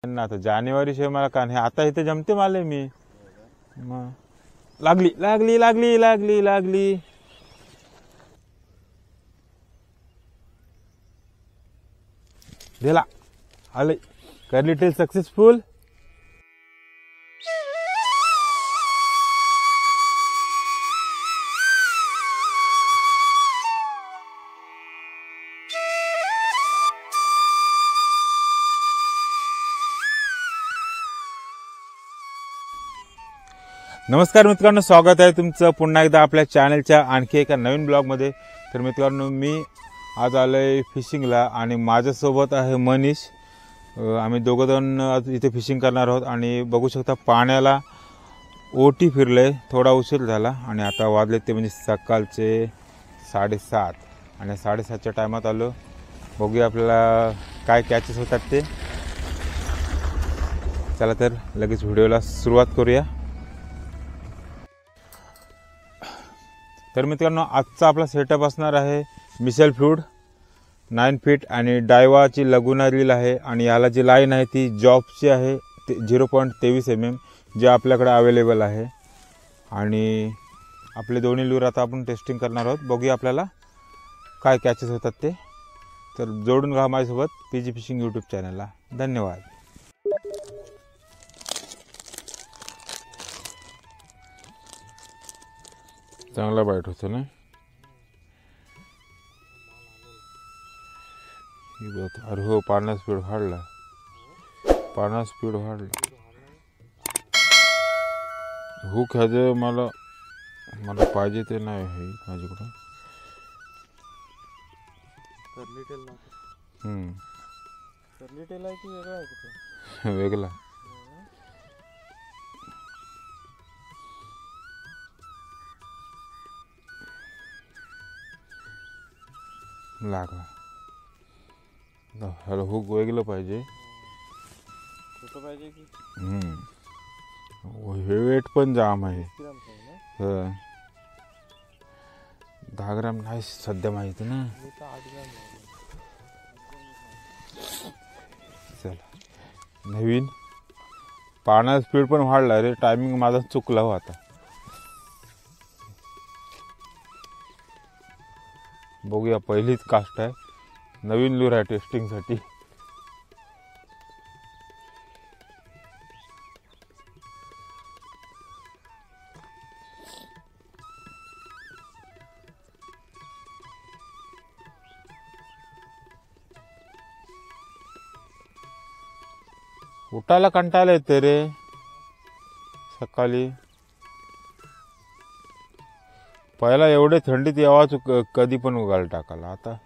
ना आता जानेवारी शिवाय मला का नाही, आता इथे जमते माले मी मग. लागली लागली लागली लागली लागली दिला आले. Curly tail successful. नमस्कार मित्रांनो, स्वागत आहे तुमचं पुन्हा एकदा आपल्या चॅनलच्या आणखी एका नवीन ब्लॉगमध्ये. तर मित्रांनो, मी आज आलो आहे फिशिंगला आणि माझ्यासोबत आहे मनीष. आम्ही दोघं जण आज इथे फिशिंग करणार आहोत आणि बघू शकता पाण्याला ओटी फिरले, थोडा उशीर झाला आणि आता वाजले ते म्हणजे सकाळचे 7:30 आणि 7:30च्या टायमात आलो. बघूया आपल्याला काय कॅचेस होतात ते. चला तर लगेच व्हिडिओला सुरुवात करूया. तर मित्रांनो, आजचा आपला सेटअप असणार आहे मिशेल फ्लूड 9 फीट आणि डायवाची लगुना रील आहे आणि याला जी लाईन आहे ती जॉबची आहे 0.23 mm जे आपल्याकडे अवेलेबल आहे. आणि आपले दोन्ही लूर आता आपण टेस्टिंग करणार आहोत. बघूया आपल्याला काय कॅचेस होतात ते. तर जोडून राहा माझ्यासोबत पीजी फिशिंग यूट्यूब चॅनलला. धन्यवाद. चांगला बाईट होतो ना. अरे हो, पाण्याचा स्पीड वाढला, पाण्याचा स्पीड वाढला. हुक ह्याचं मला पाहिजे ते नाही आहे माझ्याकडं. कर्ली टेल आहे की वेगळा आहे कुठे? वेगळा. लागला. ह्याला हुक वेगळं पाहिजे. छोटं पाहिजे की? हे वेट पण जाम आहे. 10 ग्राम नाही सध्या माहिती ना. 8 ग्राम. चला, नवीन पाण्याचा स्पीड पण वाढला रे. टायमिंग माझा चुकला हो. आता बघूया, पहिलीच कास्ट आहे, नवीन लूर आहे टेस्टिंगसाठी. उठायला कंटाळा येते रे सकाळी. पहिला एवढे थंडीत यावाच कधी पण उगायला टाकायला. आता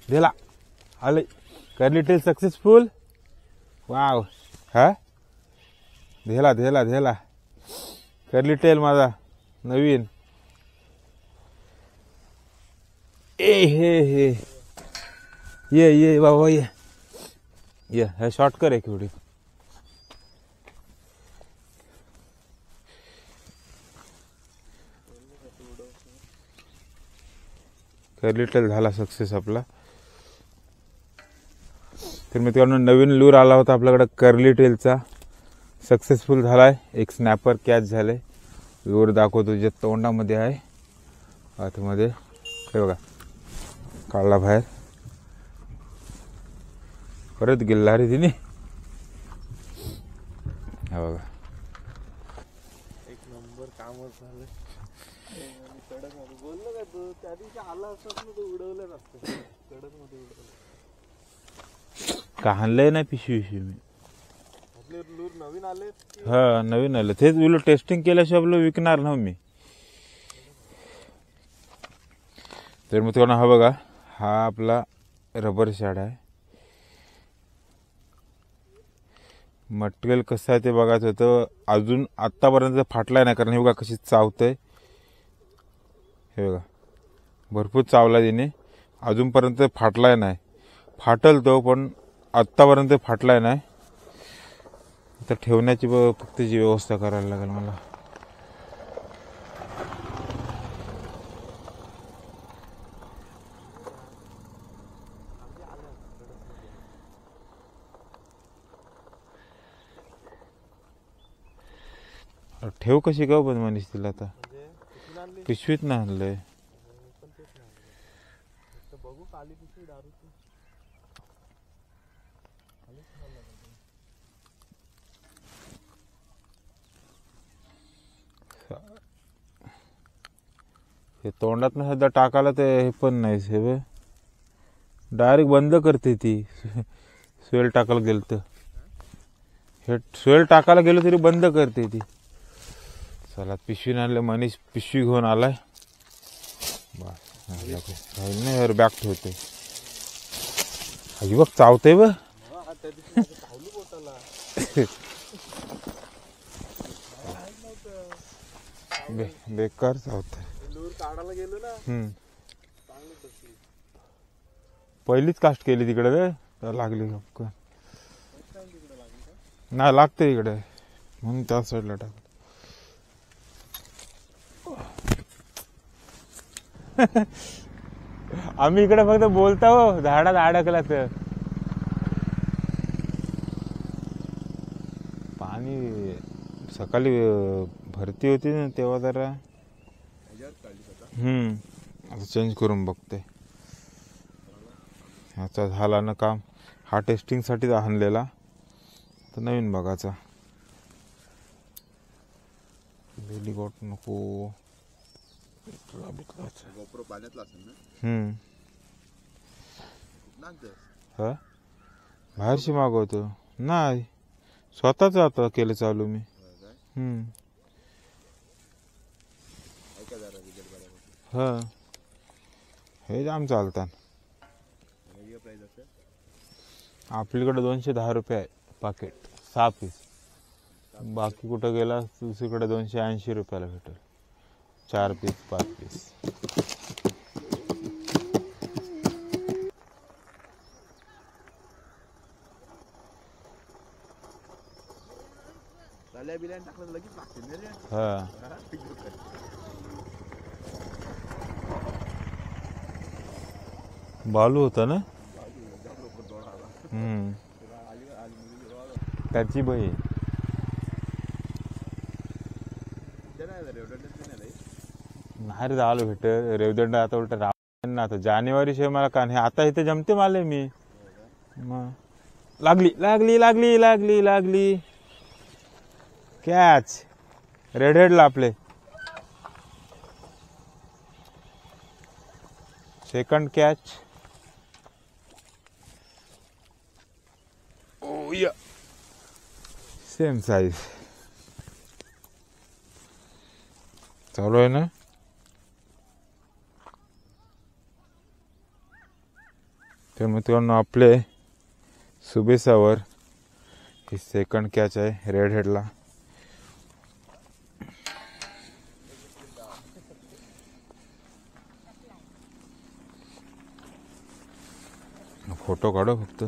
दिला आले. Curly tail successful. वाव. हा दिला दिला दिला कर्ली टेल माझा नवीन. ए हे ये बाबा ये हे शॉर्ट कर एक व्हिडिओ. कर्ली टेल झाला सक्सेस आपला. तर मित्रांनो, नवीन लूर आला होता आपल्याकडे कर्ली टेलचा, सक्सेसफुल झालाय. एक स्नॅपर कॅच झाले वर दाखवतो जे तोंडामध्ये आहे आतमध्ये. हे बघा काढला बाहेर, परत गेला रे तिने. हा बघा एक नंबर कामच झालं. कडक मध्ये बोललो का तू त्या दिवशी आला असतात ना, तू उडवलंच असतं कडक मध्ये उडवलं. का हाणलंय नाही पिशवी मी. आपले लूर नवीन आले की हा नवीन आलं तेच बोललो, टेस्टिंग केल्याशिवाय आपलं विकणार ना मी. तर मित्रांनो हा बघा, हा आपला रबर शॅड आहे. मटेरियल कसं आहे ते बघायचं होतं. अजून आत्तापर्यंत फाटलाय नाही, कारण हे बघा कशी चावतंय. हे बघा भरपूर चावला तिने, अजूनपर्यंत फाटलाय नाही. फाटल तो, पण आत्तापर्यंत फाटलाय नाही. तर ठेवण्याची फक्त जी व्यवस्था करायला लागेल मला. ठेव कशी का पण मनीष तिला आता. म्हणजे कुठून आणली पिशवीत नाही आणलंय. पण तेच नाही तर बघू काली पिशवी दारूची. हे तोंडात ना सध्या टाकायला ते हे पण नाही. हे डायरेक्ट बंद करते ती. स्वेल टाकायला गेलं तर, हे स्वेल टाकायला गेलो तरी बंद करते ती. चला पिशवी आणले, मनीष पिशवी घेऊन आलाय. बस राहील नाही यार, बॅग ठेवते. अजी बघ चावते ब. त्या दिवशी चावली बोटाला. बेकार चावते. लूर काढायला गेलो ना, चांगली बसली. पहिलीच कास्ट केली तिकडे रे, तर लागली गपक. तिकडे लागली का? नाही लागते इकडे, म्हणून त्या साईडला टाक. आम्ही इकडे फक्त बोलता हो, झाडात अडकला तर. पाणी सकाळी भरती होती ना तेव्हा जरा. आता चेंज करून बघते. ह्याचा झाला ना काम. हा टेस्टिंगसाठीच आणलेला, तर नवीन बघायचा. बेली गोट नको. गोप्रो पाण्यातला असेल ना. हा बाहेरशी मागवतो नाही, स्वतःच आता केलं चालू मी. हा हे जाम चालतात. आपल्याकडे 210 रुपये आहे पाकिट, 6 पीस. बाकी कुठं गेला दुसरीकडे 280 रुपयाला भेटेल, 4 पीस 5 पीस. हा बालू होता ना. त्याची बही नाही रे झालं भेट. रेवदंड आता उलट ना, आता जानेवारी शिवाय मला का नाही. आता इथे जमते माले मी. मग लागली लागली लागली लागली लागली कॅच. रेड हेडला आपले सेकंड कॅच. ओ या सेम साइज. चालू आहे ना. तर मित्रांनो आपले सुबेसावर ही सेकंड कॅच आहे रेड हेडला. फोटो काढो फक्त.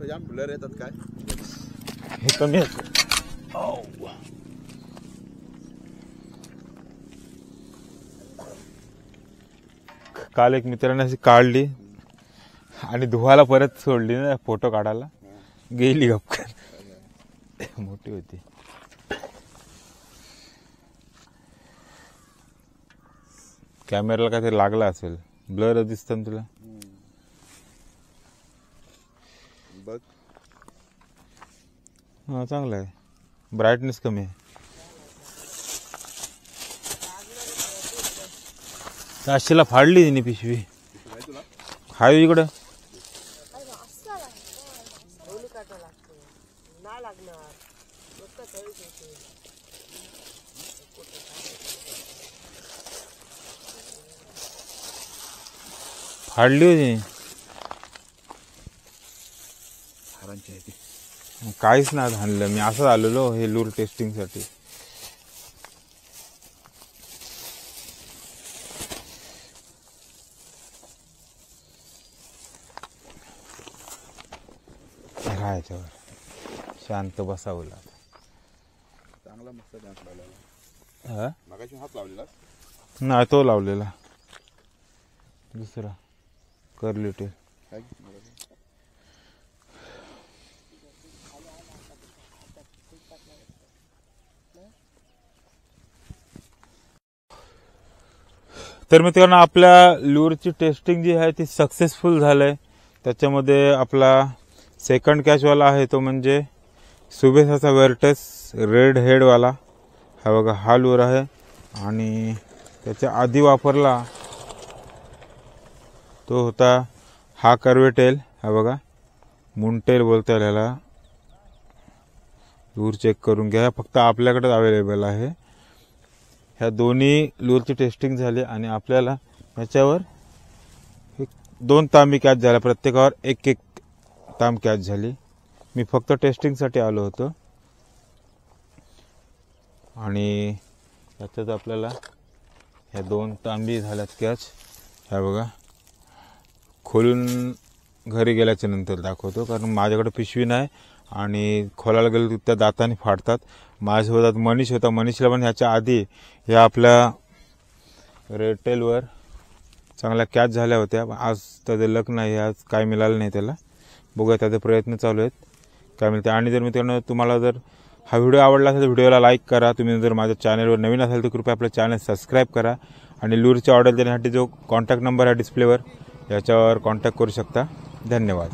जाम ब्लर येतात काय. हे कमी आहे. काल एक मित्राने अशी काढली आणि धुवायला परत सोडली ना फोटो काढायला, गेली गपकन. मोठी होती. कॅमेराला काहीतरी लागला असेल, ब्लर दिसतं ना तुला. बघ हा चांगला आहे, ब्राईटनेस कमी आहे. आशीला फाडली तिने पिशवी. हाय इकडं फाडली होती. हारांची आहे ती. काहीच नाही आणलं, मी असं आलेलो हे लूर टेस्टिंग साठी. राहायच्यावर शांत बसावं लागतं. चांगला मस्त डान्स लावलेला. हा मगाशी हात लावलेला. नाही तो लावलेला दुसरा कर्ली टेल. काय तर मित्रांनो, आपल्या लूरची टेस्टिंग जी आहे ती सक्सेसफुल झालंय. त्याच्यामध्ये आपला सेकंड कॅचवाला आहे तो म्हणजे सुबेसाचा व्हर्टस रेड हेडवाला. हा बघा, हा लूर आहे. आणि त्याच्या आधी वापरला तो होता हा कर्वेटेल. हा बघा, मुंटेल बोलता येईल याला. लूर चेक करून घ्या, फक्त आपल्याकडेच अवेलेबल आहे. ह्या दोन्ही लूरची टेस्टिंग झाली आणि आपल्याला ह्याच्यावर 2 तांबी कॅच झाल्या, प्रत्येकावर 1-1 तांब कॅच झाली. मी फक्त टेस्टिंगसाठी आलो होतो. आणि त्याच्यात आपल्याला ह्या 2 तांबी झाल्यात कॅच. ह्या बघा, खोलून घरी गेल्याच्या नंतर दाखवतो, कारण माझ्याकडे पिशवी नाही आणि खोलायला गेलो तर त्या दाताने फाडतात. माझ्यासोबत मनीष होता. मनीषला पण ह्याच्या आधी ह्या आपल्या रेडटेलवर चांगल्या कॅच झाल्या होत्या. आज त्याचं लक नाही, आज काय मिळालं नाही त्याला. बघूया, त्याचे प्रयत्न चालू आहेत, काय मिळते. आणि जर मित्रांनो तुम्हाला जर हा व्हिडिओ आवडला असेल तर व्हिडिओला लाईक करा. तुम्ही जर माझ्या चॅनलवर नवीन असाल तर कृपया आपलं चॅनल सबस्क्राईब करा. आणि लूरची ऑर्डर देण्यासाठी जो कॉन्टॅक्ट नंबर आहे डिस्प्लेवर, याच्यावर कॉन्टॅक्ट करू शकता. धन्यवाद.